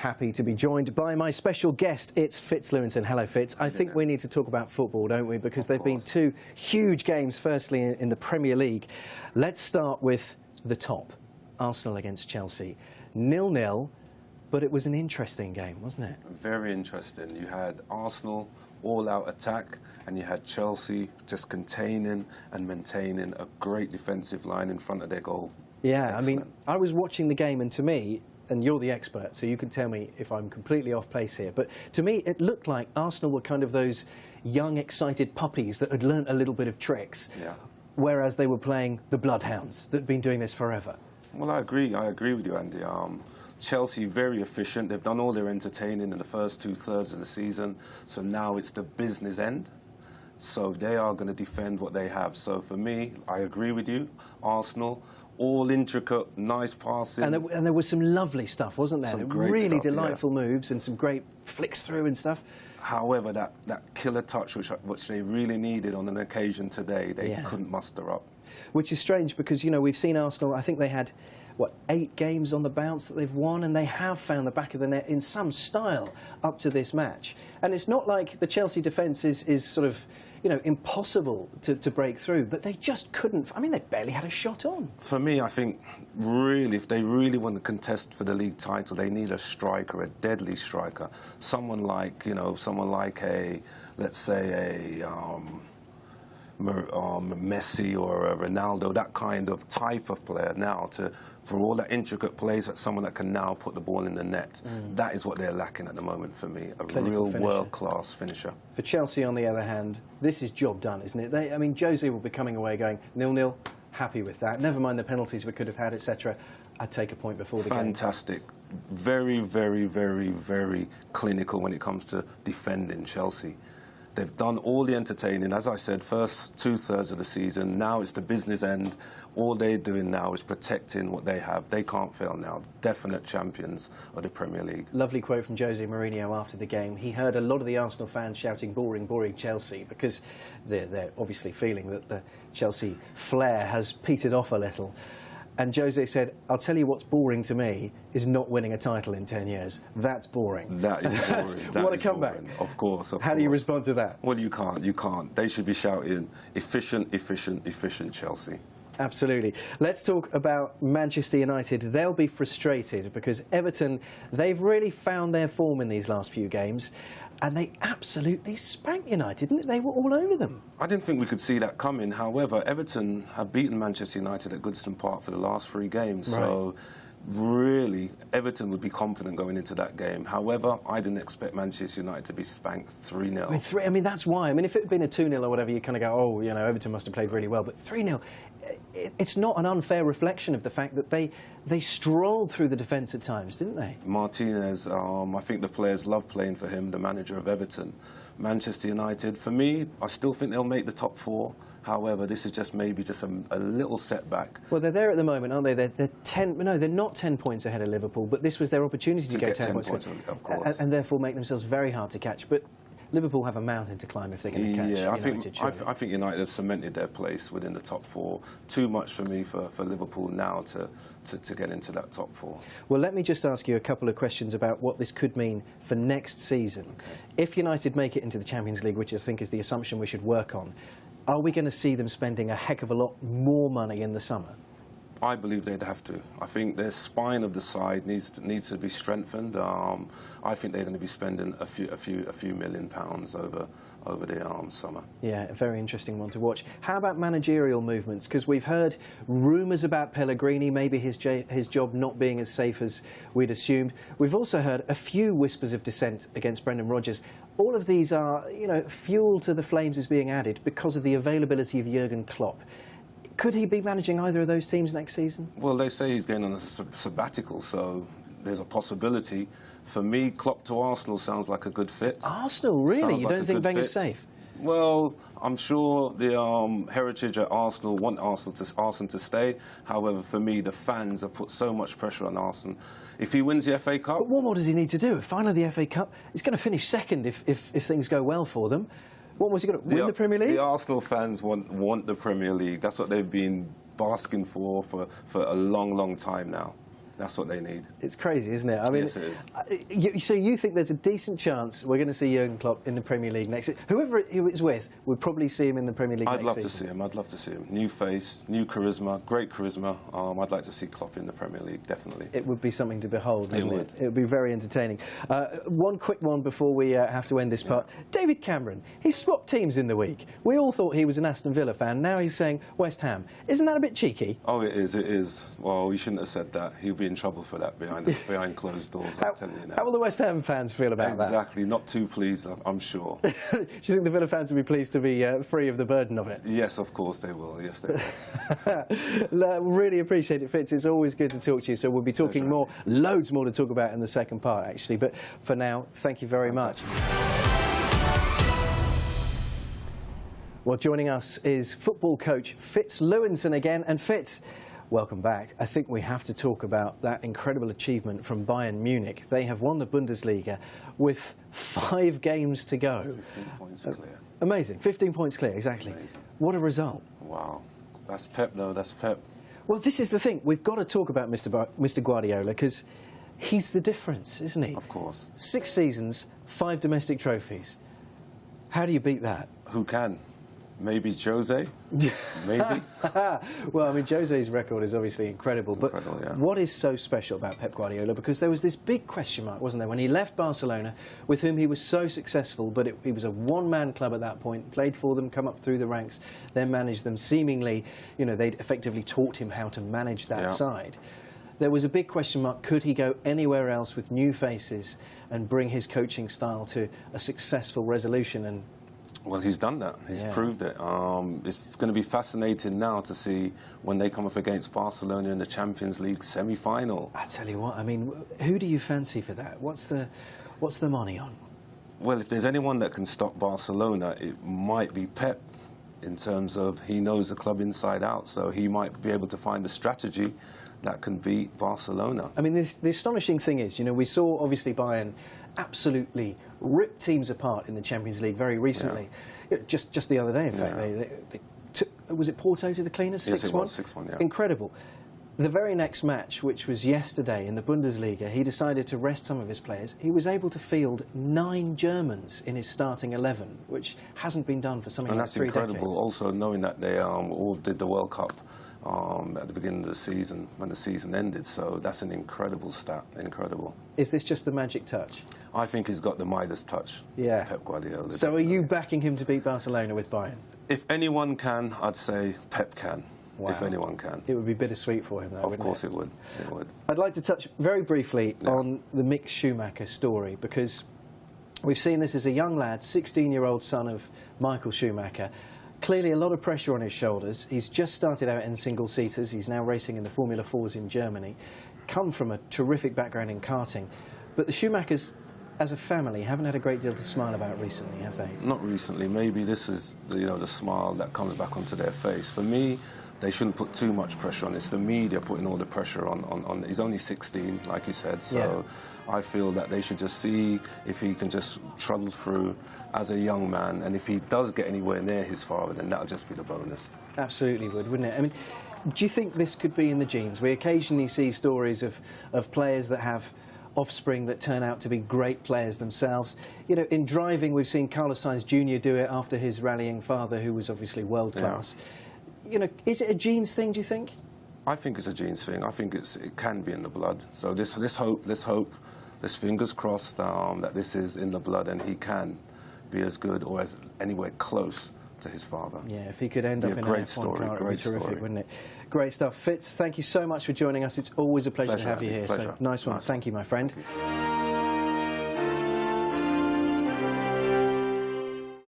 happy to be joined by my special guest. It's Fitz Lewinson. Hello, Fitz. I think we need to talk about football, don't we? Because there have been two huge games, firstly in the Premier League. Let's start with the top. Arsenal against Chelsea. 0-0, but it was an interesting game, wasn't it? Very interesting. You had Arsenal all-out attack, and you had Chelsea just containing and maintaining a great defensive line in front of their goal. Yeah, Excellent. I mean, I was watching the game, and to me, and you're the expert, so you can tell me if I'm completely off place here, but to me it looked like Arsenal were kind of those young, excited puppies that had learnt a little bit of tricks, whereas they were playing the bloodhounds that had been doing this forever. Well, I agree with you, Andy. Chelsea, very efficient. They've done all their entertaining in the first two-thirds of the season, so now it's the business end. So they are going to defend what they have. So for me, I agree with you. Arsenal, all intricate, nice passing. And there was some lovely stuff, wasn't there? Some great really stuff, delightful moves and some great flicks through and stuff. However, that killer touch, which they really needed on an occasion today, they couldn't muster up. Which is strange because, you know, we've seen Arsenal, I think they had, what, 8 games on the bounce that they've won, and they have found the back of the net in some style up to this match. And it's not like the Chelsea defence is sort of, you know, impossible to break through, but they just couldn't. I mean, they barely had a shot on. For me, I think, really, if they really want to contest for the league title, they need a striker, a deadly striker. Someone like, you know, a, let's say, a Messi or a Ronaldo, that kind of type of player now for all that intricate plays, that someone that can now put the ball in the net. That is what they're lacking at the moment for me, a real world-class finisher. For Chelsea, on the other hand, this is job done, isn't it? I mean, Jose will be coming away going 0-0, happy with that. Never mind the penalties we could have had, etc. I'd take a point before the game. Fantastic. Very, very, very, very clinical when it comes to defending Chelsea. They've done all the entertaining, as I said, first two-thirds of the season. Now it's the business end. All they're doing now is protecting what they have. They can't fail now. Definite champions of the Premier League. Lovely quote from Jose Mourinho after the game. He heard a lot of the Arsenal fans shouting, boring, boring Chelsea, because they're obviously feeling that the Chelsea flair has petered off a little. And Jose said, I'll tell you what's boring to me is not winning a title in 10 years. That's boring. That is boring. What a comeback. Boring. Of course. How do you respond to that? Well, you can't. They should be shouting, efficient, efficient, efficient Chelsea. Absolutely. Let's talk about Manchester United. They'll be frustrated because Everton, they've really found their form in these last few games, and they absolutely spanked United, didn't they? They were all over them. I didn't think we could see that coming. However, Everton have beaten Manchester United at Goodison Park for the last 3 games. Right. So, really, Everton would be confident going into that game. However, I didn't expect Manchester United to be spanked 3-0. I mean, that's why. I mean, if it had been a 2-0 or whatever, you kind of go, oh, you know, Everton must have played really well. But 3-0, it's not an unfair reflection of the fact that they strolled through the defence at times, didn't they? Martinez, I think the players love playing for him, the manager of Everton. Manchester United, for me, I still think they'll make the top 4. However, this is just maybe just a little setback. Well, they're there at the moment, aren't they? They're not 10 points ahead of Liverpool, but this was their opportunity to get 10 points of course. And therefore make themselves very hard to catch. But Liverpool have a mountain to climb if they're going to catch United. I think United have cemented their place within the top 4. Too much for me for Liverpool now to get into that top 4. Well, let me just ask you a couple of questions about what this could mean for next season. Okay. If United make it into the Champions League, which I think is the assumption we should work on, are we going to see them spending a heck of a lot more money in the summer? I believe they'd have to. I think their spine of the side needs to be strengthened. I think they're going to be spending a few £1 million over the summer. Yeah, a very interesting one to watch. How about managerial movements? Because we've heard rumours about Pellegrini, maybe his job not being as safe as we'd assumed. We've also heard a few whispers of dissent against Brendan Rodgers. All of these are, you know, fuel to the flames is being added because of the availability of Jurgen Klopp. Could he be managing either of those teams next season? Well, they say he's going on a sabbatical, so there's a possibility. For me, Klopp to Arsenal sounds like a good fit. Arsenal, really? You don't think Wenger's safe? Well, I'm sure the heritage at Arsenal want Arsenal to stay. However, for me, the fans have put so much pressure on Arsenal. If he wins the FA Cup... But what more does he need to do? Finally, the FA Cup, he's going to finish second if things go well for them. What was he going to win the Premier League? The Arsenal fans want the Premier League. That's what they've been basking for a long, long time now. That's what they need. It's crazy, isn't it? I mean, Yes, it is. So you think there's a decent chance we're going to see Jurgen Klopp in the Premier League next season? Whoever he was with, we'll probably see him in the Premier League next season. I'd love to see him. I'd love to see him. New face, new charisma, great charisma. I'd like to see Klopp in the Premier League, definitely. It would be something to behold, wouldn't It would. It would be very entertaining. One quick one before we have to end this part. David Cameron, he swapped teams in the week. We all thought he was an Aston Villa fan. Now he's saying West Ham. Isn't that a bit cheeky? Oh, it is. It is. Well, you shouldn't have said that. He'll be in trouble for that behind closed doors. I'm telling you now. How will the West Ham fans feel about that? Exactly. Not too pleased, I'm sure. Do you think the Villa fans will be pleased to be free of the burden of it? Yes, of course they will. Yes, they will. Really appreciate it, Fitz. It's always good to talk to you. So we'll be talking more, loads more to talk about in the second part, actually. But for now, thank you very much. Well, joining us is football coach Fitz Lewinson again. And Fitz, welcome back. I think we have to talk about that incredible achievement from Bayern Munich. They have won the Bundesliga with 5 games to go. 15 points clear. Amazing. 15 points clear, exactly. Amazing. What a result. Wow. That's Pep, though. That's Pep. Well, this is the thing. We've got to talk about Mr. Guardiola because he's the difference, isn't he? Of course. 6 seasons, 5 domestic trophies. How do you beat that? Who can? Maybe Jose? Maybe? Well, I mean, Jose's record is obviously incredible. But Yeah. what is so special about Pep Guardiola? Because there was this big question mark, wasn't there, when he left Barcelona, with whom he was so successful, but he was a one-man club at that point, played for them, come up through the ranks, then managed them. Seemingly, you know, they'd effectively taught him how to manage that side. There was a big question mark. Could he go anywhere else with new faces and bring his coaching style to a successful resolution? And well, he's done that. He's proved it. It's going to be fascinating now to see when they come up against Barcelona in the Champions League semi-final. I tell you what, I mean, who do you fancy for that? What's the money on? Well, if there's anyone that can stop Barcelona, it might be Pep, in terms of he knows the club inside out, so he might be able to find a strategy that can beat Barcelona. I mean, the astonishing thing is, you know, we saw obviously Bayern absolutely rip teams apart in the Champions League very recently. Just the other day, in fact, they took, was it Porto to the cleaners? Yes, 6-1? it was 6-1, yeah. Incredible. The very next match, which was yesterday in the Bundesliga, he decided to rest some of his players. He was able to field 9 Germans in his starting 11, which hasn't been done for something like 3 decades. And that's incredible, also knowing that they all did the World Cup at the beginning of the season, when the season ended. So that's an incredible stat, incredible. Is this just the magic touch? I think he's got the Midas touch, Pep Guardiola. So are you backing him to beat Barcelona with Bayern? If anyone can, I'd say Pep can. Wow. If anyone can. It would be bittersweet for him, though, wouldn't it? Of course it would. It would. I'd like to touch very briefly on the Mick Schumacher story, because we've seen this as a young lad, 16-year-old son of Michael Schumacher. Clearly a lot of pressure on his shoulders. He's just started out in single-seaters. He's now racing in the Formula 4s in Germany. Come from a terrific background in karting. But the Schumachers, as a family, haven't had a great deal to smile about recently, have they? Not recently. Maybe this is the smile that comes back onto their face. For me, they shouldn't put too much pressure on. It's the media putting all the pressure on. He's only 16, like you said, so I feel that they should just see if he can just trundle through as a young man, and if he does get anywhere near his father, then that'll just be the bonus. Absolutely would, wouldn't it? I mean, do you think this could be in the genes? We occasionally see stories of players that have offspring that turn out to be great players themselves. You know, in driving, we've seen Carlos Sainz Jr. do it after his rallying father, who was obviously world class. You know, is it a genes thing, do you think? I think it's a genes thing. I think it can be in the blood. So let's hope, let's fingers crossed that this is in the blood and he can be as good or as anywhere close to his father. Yeah, if he could end up in a great F1 story, car, it would be terrific, story. wouldn't it? Great stuff. Fitz, thank you so much for joining us. It's always a pleasure to have you here. Pleasure. So nice one. Nice Thank you, my friend. Thank you.